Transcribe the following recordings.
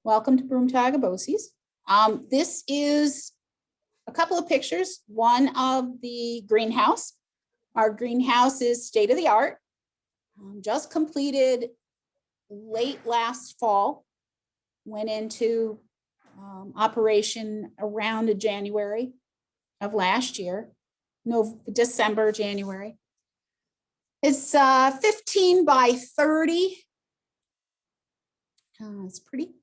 Welcome to Broome-Tioga BOCES. This is a couple of pictures. One of the greenhouse. Our greenhouse is state of the art. Just completed late last fall. Went into operation around January of last year. No, December, January. It's 15 by 30. It's pretty.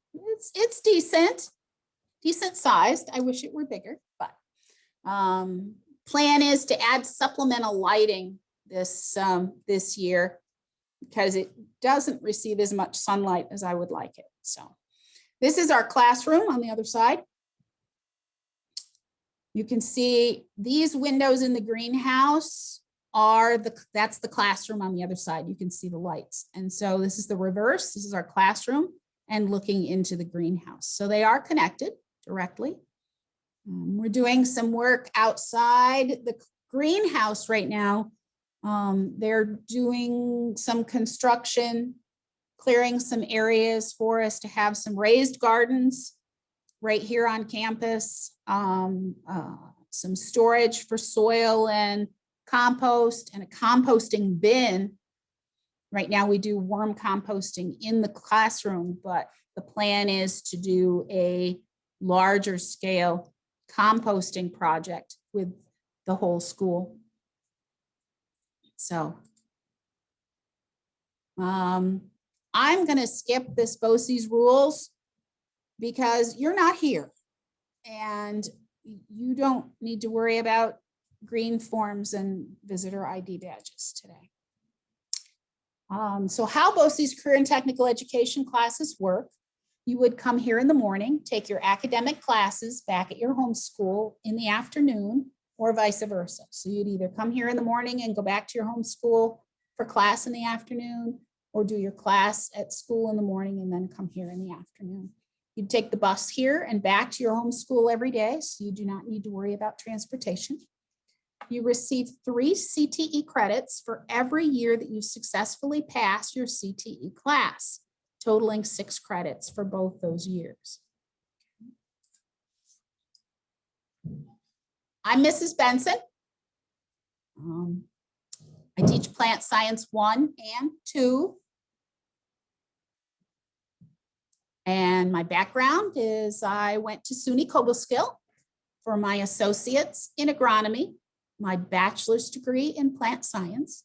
It's decent sized. I wish it were bigger, but plan is to add supplemental lighting this year because it doesn't receive as much sunlight as I would like it. So this is our classroom on the other side. You can see these windows in the greenhouse are that's the classroom on the other side. You can see the lights. And so this is the reverse. This is our classroom and looking into the greenhouse. So they are connected directly. We're doing some work outside the greenhouse right now. They're doing some construction, clearing some areas for us to have some raised gardens right here on campus, some storage for soil and compost and a composting bin. Right now we do worm composting in the classroom, but the plan is to do a larger scale composting project with the whole school. So I'm going to skip this BOCES rules because you're not here and you don't need to worry about green forms and visitor ID badges today. So how BOCES career and technical education classes work, you would come here in the morning, take your academic classes back at your home school in the afternoon or vice versa. So you'd either come here in the morning and go back to your home school for class in the afternoon or do your class at school in the morning and then come here in the afternoon. You'd take the bus here and back to your home school every day, so you do not need to worry about transportation. You receive 3 CTE credits for every year that you successfully pass your CTE class, totaling 6 credits for both those years. I'm Mrs. Benson. I teach Plant Science 1 and 2. And my background is I went to SUNY Cobleskill for my associates in agronomy, my bachelor's degree in plant science.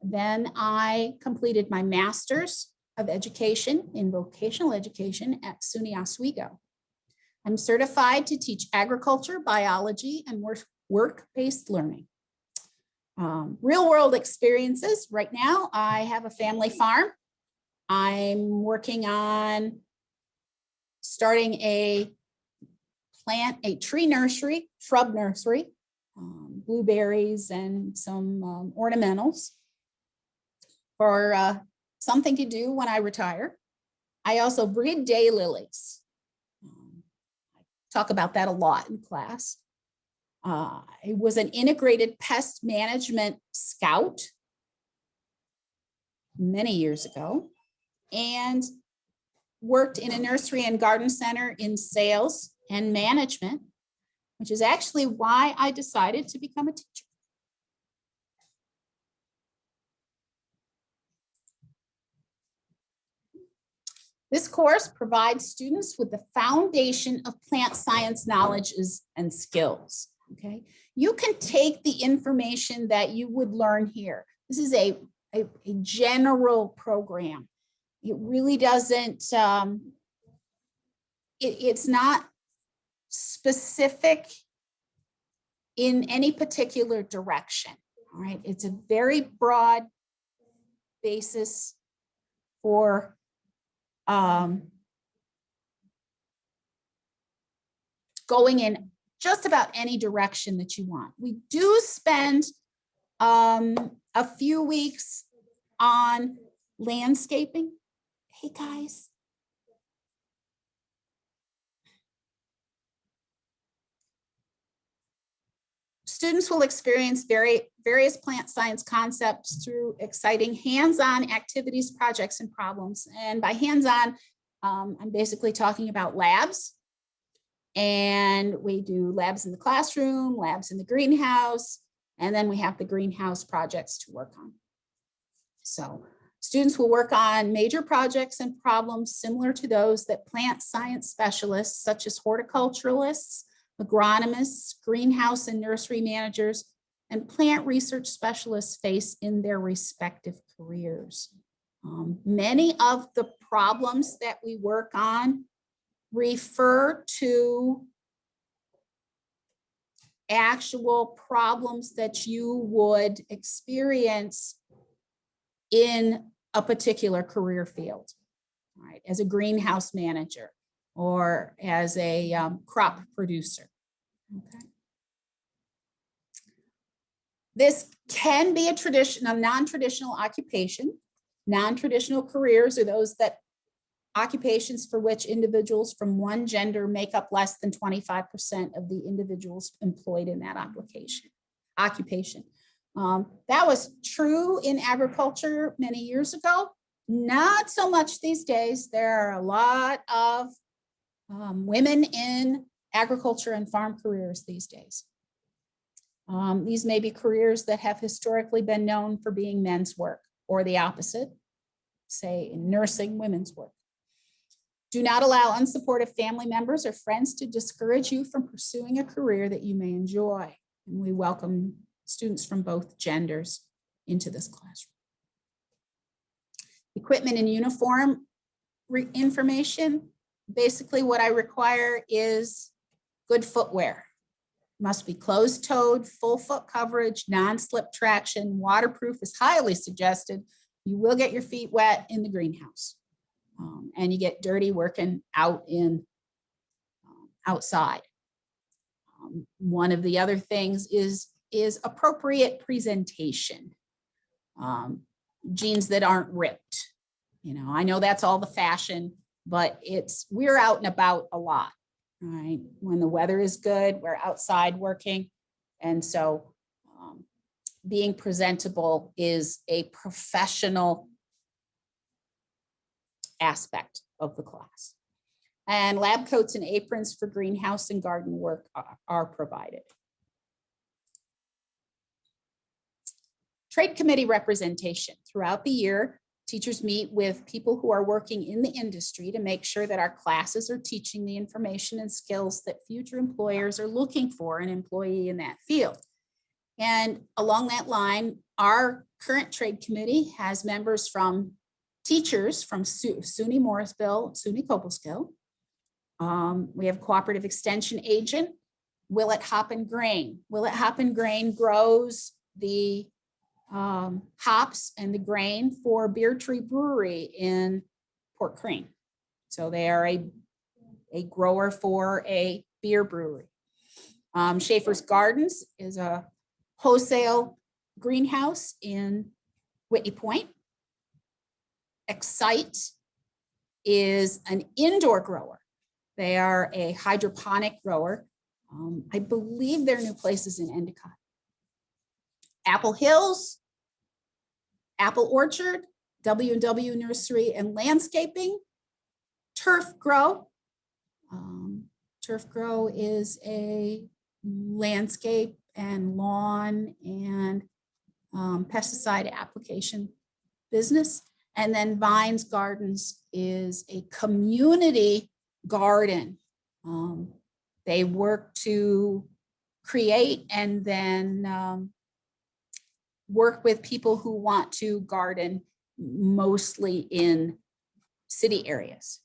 Then I completed my master's of education in vocational education at SUNY Oswego. I'm certified to teach agriculture, biology, and work-based learning. Real world experiences. Right now, I have a family farm. I'm working on starting a tree nursery, shrub nursery, blueberries and some ornamentals for something to do when I retire. I also breed daylilies. I talk about that a lot in class. I was an integrated pest management scout many years ago and worked in a nursery and garden center in sales and management, which is actually why I decided to become a teacher. This course provides students with the foundation of plant science knowledge and skills. Okay, you can take the information that you would learn here. This is a general program. It really doesn't, it's not specific in any particular direction. All right, it's a very broad basis for going in just about any direction that you want. We do spend a few weeks on landscaping. Hey guys. Students will experience various plant science concepts through exciting hands-on activities, projects, and problems. And by hands-on, I'm basically talking about labs. And we do labs in the classroom, labs in the greenhouse, and then we have the greenhouse projects to work on. So students will work on major projects and problems similar to those that plant science specialists, such as horticulturalists, agronomists, greenhouse and nursery managers, and plant research specialists face in their respective careers. Many of the problems that we work on refer to actual problems that you would experience in a particular career field, right? As a greenhouse manager or as a crop producer. Okay. This can be a non-traditional occupation. Non-traditional careers are those that occupations for which individuals from one gender make up less than 25% of the individuals employed in that occupation. That was true in agriculture many years ago. Not so much these days. There are a lot of women in agriculture and farm careers these days. These may be careers that have historically been known for being men's work, or the opposite, say in nursing, women's work. Do not allow unsupportive family members or friends to discourage you from pursuing a career that you may enjoy. And we welcome students from both genders into this classroom. Equipment and uniform information. Basically, what I require is good footwear. Must be closed-toed, full foot coverage, non-slip traction, waterproof is highly suggested. You will get your feet wet in the greenhouse. And you get dirty working out in outside. One of the other things is appropriate presentation. Jeans that aren't ripped. You know, I know that's all the fashion, but we're out and about a lot, right? When the weather is good, we're outside working. And so being presentable is a professional aspect of the class. And lab coats and aprons for greenhouse and garden work are provided. Trade committee representation. Throughout the year, teachers meet with people who are working in the industry to make sure that our classes are teaching the information and skills that future employers are looking for an employee in that field. And along that line, our current trade committee has members from teachers from SUNY Morrisville, SUNY Cobleskill. We have cooperative extension agent, Willett Hop and Grain. Willett Hop and Grain grows the hops and the grain for Beer Tree Brewery in Port Crane. So they are a grower for a beer brewery. Schaefer's Gardens is a wholesale greenhouse in Whitney Point. Excite is an indoor grower. They are a hydroponic grower. I believe their new place is in Endicott. Apple Hills, Apple Orchard, W&W Nursery and Landscaping, Turf Grow. Turf Grow is a landscape and lawn and pesticide application business. And then Vines Gardens is a community garden. They work to create and then work with people who want to garden, mostly in city areas.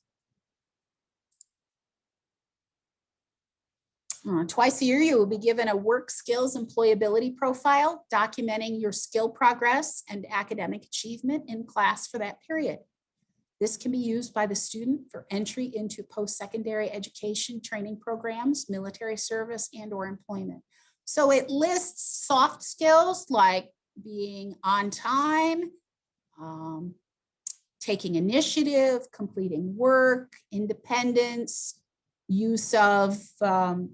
Twice a year, you will be given a work skills employability profile documenting your skill progress and academic achievement in class for that period. This can be used by the student for entry into post-secondary education training programs, military service, and/or employment. So it lists soft skills like being on time, taking initiative, completing work, independence, use of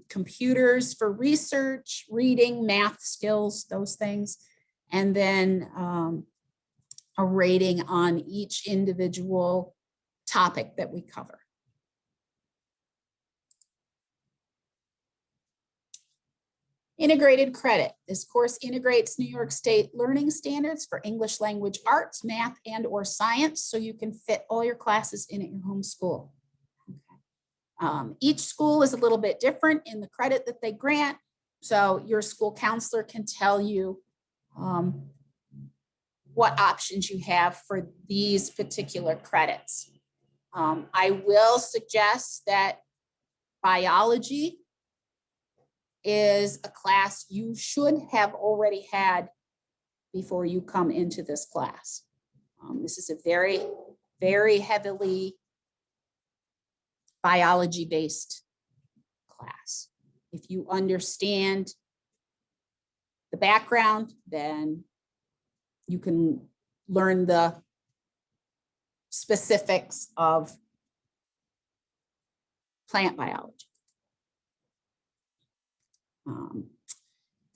computers for research, reading, math skills, those things, and then a rating on each individual topic that we cover. Integrated credit. This course integrates New York State learning standards for English language arts, math, and/or science, so you can fit all your classes in at your home school. Okay. Each school is a little bit different in the credit that they grant, so your school counselor can tell you what options you have for these particular credits. I will suggest that biology is a class you should have already had before you come into this class. This is a very, very heavily biology-based class. If you understand the background, then you can learn the specifics of plant biology.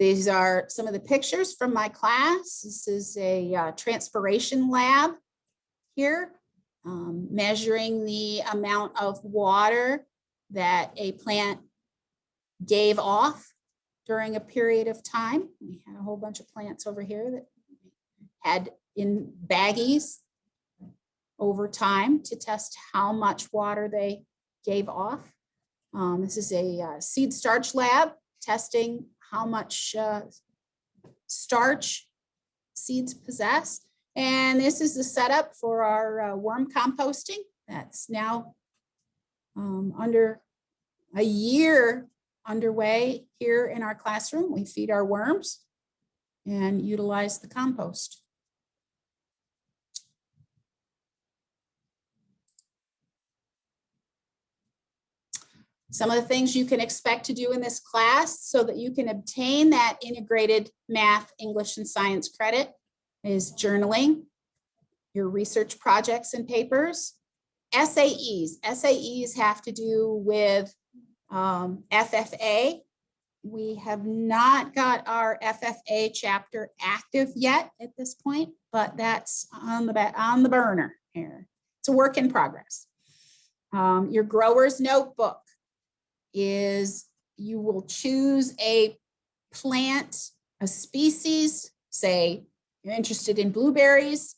These are some of the pictures from my class. This is a transpiration lab here, measuring the amount of water that a plant gave off during a period of time. We had a whole bunch of plants over here that had in baggies over time to test how much water they gave off. This is a seed starch lab testing how much starch seeds possess. And this is the setup for our worm composting. That's now under a year underway here in our classroom. We feed our worms and utilize the compost. Some of the things you can expect to do in this class so that you can obtain that integrated math, English, and science credit is journaling, your research projects and papers, SAEs. SAEs have to do with FFA. We have not got our FFA chapter active yet at this point, but that's on the burner here. It's a work in progress. Your grower's notebook is you will choose a plant, a species, say you're interested in blueberries,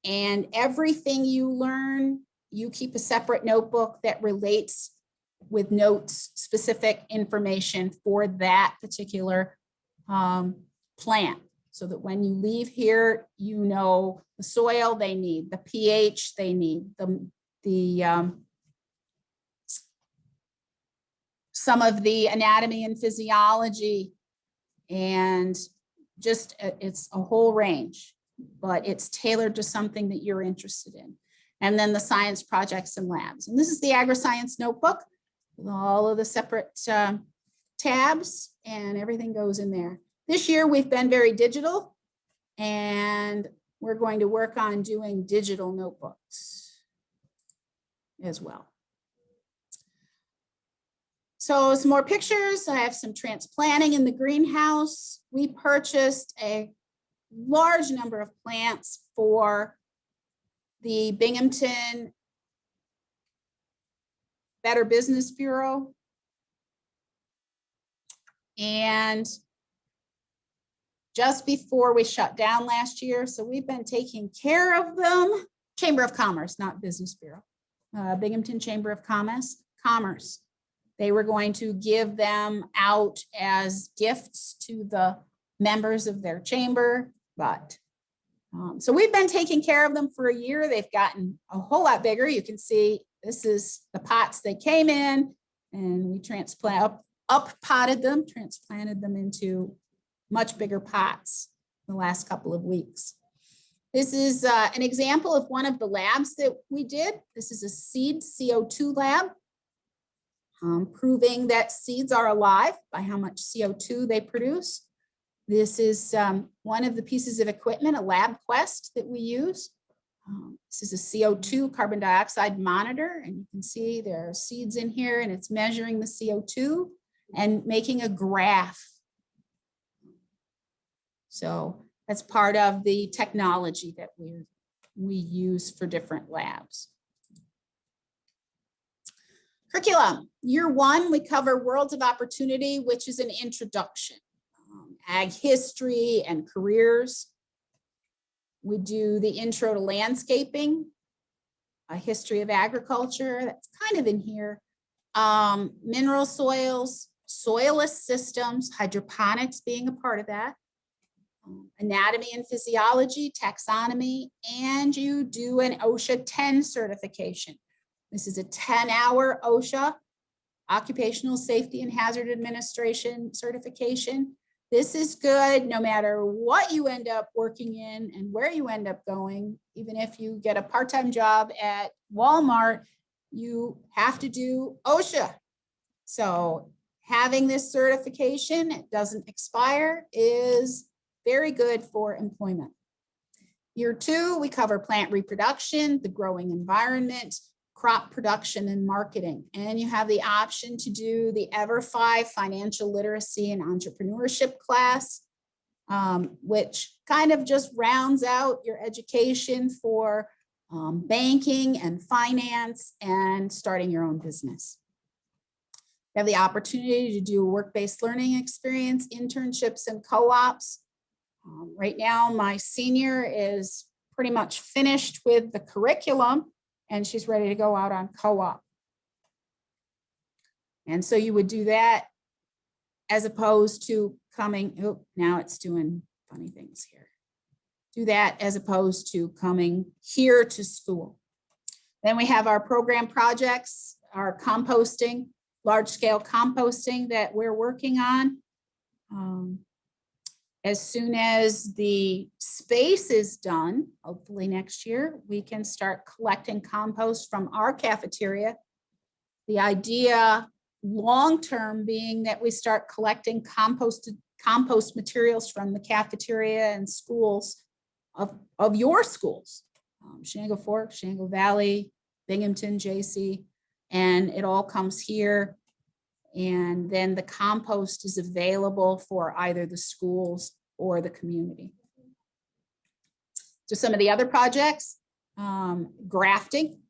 and everything you learn, you keep a separate notebook that relates with notes, specific information for that particular plant, so that when you leave here, you know the soil they need, the pH they need, some of the anatomy and physiology, and just it's a whole range, but it's tailored to something that you're interested in. And then the science projects and labs. And this is the agri-science notebook with all of the separate tabs, and everything goes in there. This year we've been very digital, and we're going to work on doing digital notebooks as well. So some more pictures. I have some transplanting in the greenhouse. We purchased a large number of plants for the Binghamton Better Business Bureau. And just before we shut down last year, so we've been taking care of them. Chamber of Commerce, not Business Bureau. Binghamton Chamber of Commerce. They were going to give them out as gifts to the members of their chamber, but so we've been taking care of them for a year. They've gotten a whole lot bigger. You can see this is the pots they came in, and we up-potted them, transplanted them into much bigger pots the last couple of weeks. This is an example of one of the labs that we did. This is a seed CO2 lab. Proving that seeds are alive by how much CO2 they produce. This is one of the pieces of equipment, a lab quest that we use. This is a CO2 carbon dioxide monitor, and you can see there are seeds in here, and it's measuring the CO2 and making a graph. So that's part of the technology that we use for different labs. Curriculum, year one, we cover Worlds of Opportunity, which is an introduction. Ag history and careers. We do the intro to landscaping, a history of agriculture, that's kind of in here. Mineral soils, soilless systems, hydroponics being a part of that. Anatomy and physiology, taxonomy, and you do an OSHA 10 certification. This is a 10-hour OSHA, Occupational Safety and Hazard Administration certification. This is good no matter what you end up working in and where you end up going. Even if you get a part-time job at Walmart, you have to do OSHA. So having this certification, it doesn't expire, is very good for employment. Year two, we cover plant reproduction, the growing environment, crop production and marketing. And you have the option to do the EVER5 financial literacy and entrepreneurship class, which kind of just rounds out your education for banking and finance and starting your own business. You have the opportunity to do a work-based learning experience, internships and co-ops. Right now, my senior is pretty much finished with the curriculum and she's ready to go out on co-op. And so you would do that as opposed to coming, oh, now it's doing funny things here. Do that as opposed to coming here to school. Then we have our program projects, our composting, large-scale composting that we're working on. As soon as the space is done, hopefully next year, we can start collecting compost from our cafeteria. The idea long-term being that we start collecting compost materials from the cafeteria and schools of your schools, Shenango Fork, Shenango Valley, Binghamton, JC, and it all comes here. And then the compost is available for either the schools or the community. So some of the other projects, grafting.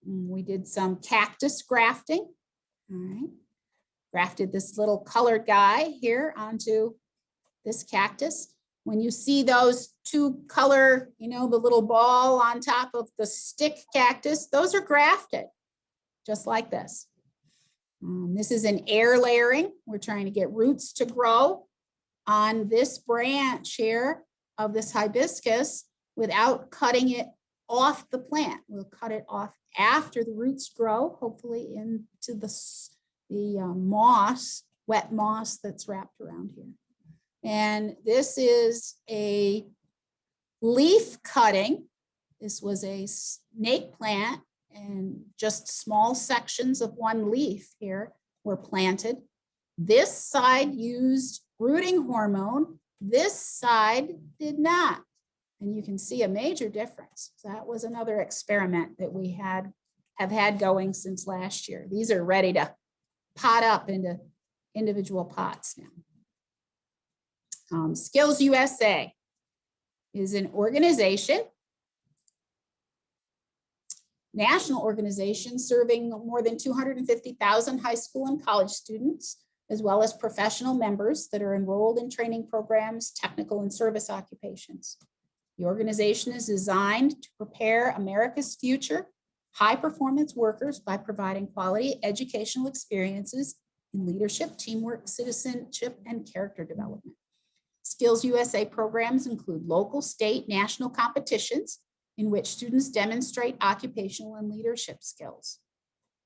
We did some cactus grafting. All right. Grafted this little colored guy here onto this cactus. When you see those two color, you know, the little ball on top of the stick cactus, those are grafted, just like this. This is an air layering. We're trying to get roots to grow on this branch here of this hibiscus without cutting it off the plant. We'll cut it off after the roots grow, hopefully into the moss, wet moss that's wrapped around here. And this is a leaf cutting. This was a snake plant, and just small sections of one leaf here were planted. This side used rooting hormone. This side did not. And you can see a major difference. So that was another experiment that we have had going since last year. These are ready to pot up into individual pots now. Skills USA is an organization, national organization serving more than 250,000 high school and college students, as well as professional members that are enrolled in training programs, technical and service occupations. The organization is designed to prepare America's future high-performance workers by providing quality educational experiences in leadership, teamwork, citizenship, and character development. Skills USA programs include local, state, national competitions in which students demonstrate occupational and leadership skills.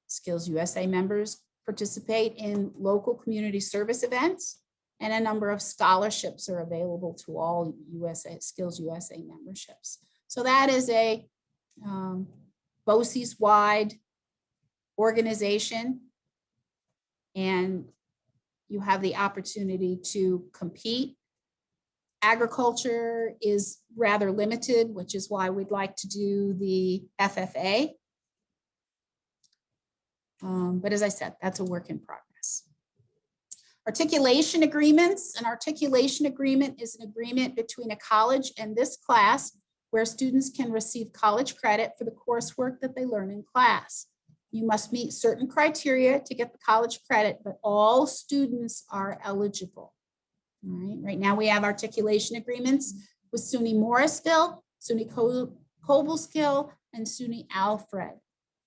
Skills USA members participate in local community service events, and a number of scholarships are available to all Skills USA memberships. So that is a BOCES-wide organization, and you have the opportunity to compete. Agriculture is rather limited, which is why we'd like to do the FFA. But as I said, that's a work in progress. Articulation agreements. An articulation agreement is an agreement between a college and this class where students can receive college credit for the coursework that they learn in class. You must meet certain criteria to get the college credit, but all students are eligible. All right. Right now we have articulation agreements with SUNY Morrisville, SUNY Cobleskill, and SUNY Alfred.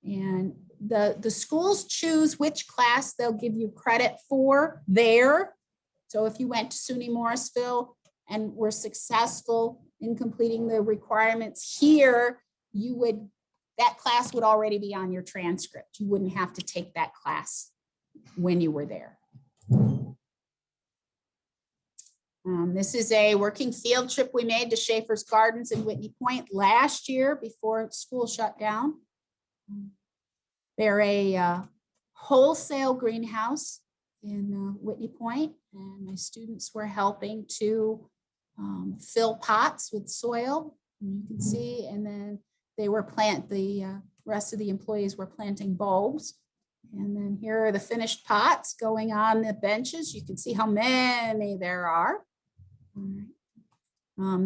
And the schools choose which class they'll give you credit for there. So if you went to SUNY Morrisville and were successful in completing the requirements here, that class would already be on your transcript. You wouldn't have to take that class when you were there. This is a working field trip we made to Schaefer's Gardens in Whitney Point last year before school shut down. They're a wholesale greenhouse in Whitney Point, and my students were helping to fill pots with soil, and you can see, and then they were the rest of the employees were planting bulbs. And then here are the finished pots going on the benches. You can see how many there are.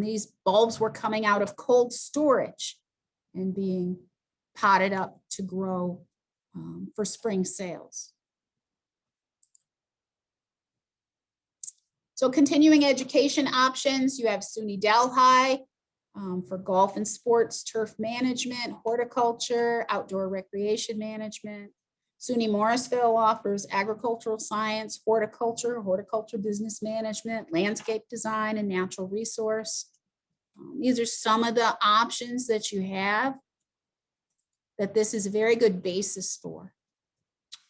These bulbs were coming out of cold storage and being potted up to grow for spring sales. So continuing education options, you have SUNY Delhi for golf and sports, turf management, horticulture, outdoor recreation management. SUNY Morrisville offers agricultural science, horticulture business management, landscape design, and natural resource. These are some of the options that you have that this is a very good basis for.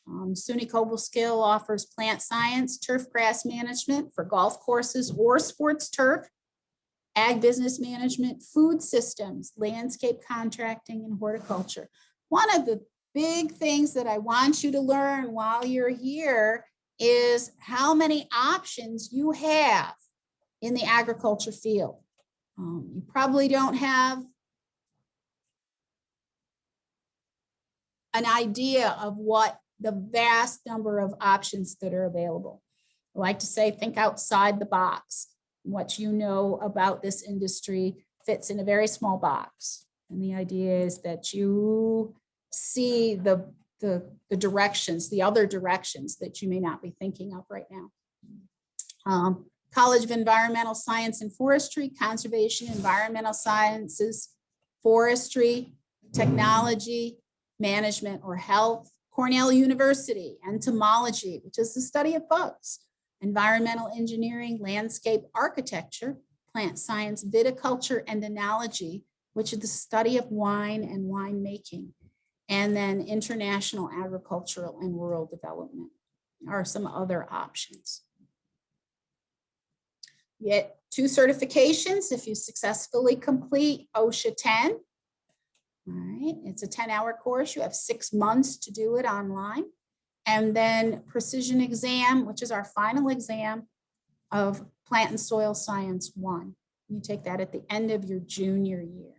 SUNY Cobleskill offers plant science, turf grass management for golf courses or sports turf, ag business management, food systems, landscape contracting, and horticulture. One of the big things that I want you to learn while you're here is how many options you have in the agriculture field. You probably don't have an idea of what the vast number of options that are available. I like to say, think outside the box. What you know about this industry fits in a very small box. And the idea is that you see the directions, the other directions that you may not be thinking of right now. College of Environmental Science and Forestry, Conservation, Environmental Sciences, Forestry, Technology, Management or Health. Cornell University, Entomology, which is the study of bugs. Environmental Engineering, Landscape Architecture, Plant Science, Viticulture, and Enology, which is the study of wine and winemaking. And then International Agricultural and Rural Development are some other options. You get 2 certifications if you successfully complete OSHA 10. All right, it's a 10-hour course. You have 6 months to do it online. And then Precision Exam, which is our final exam of Plant and Soil Science 1. You take that at the end of your junior year.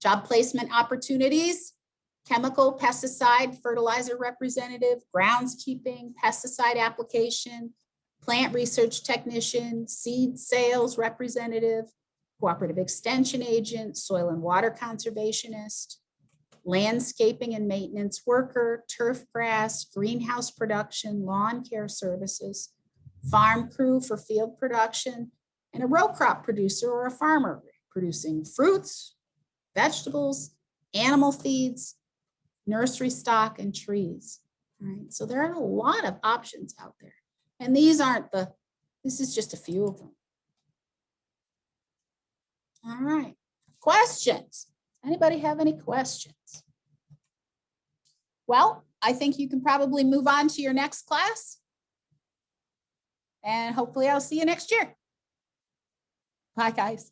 Job placement opportunities, chemical, pesticide, fertilizer representative, groundskeeping, pesticide application, plant research technician, seed sales representative, cooperative extension agent, soil and water conservationist, landscaping and maintenance worker, turf grass, greenhouse production, lawn care services, farm crew for field production, and a row crop producer or a farmer producing fruits, vegetables, animal feeds, nursery stock, and trees. All right, so there are a lot of options out there. And these aren't this is just a few of them. All right, questions? Anybody have any questions? Well, I think you can probably move on to your next class. And hopefully I'll see you next year. Bye, guys.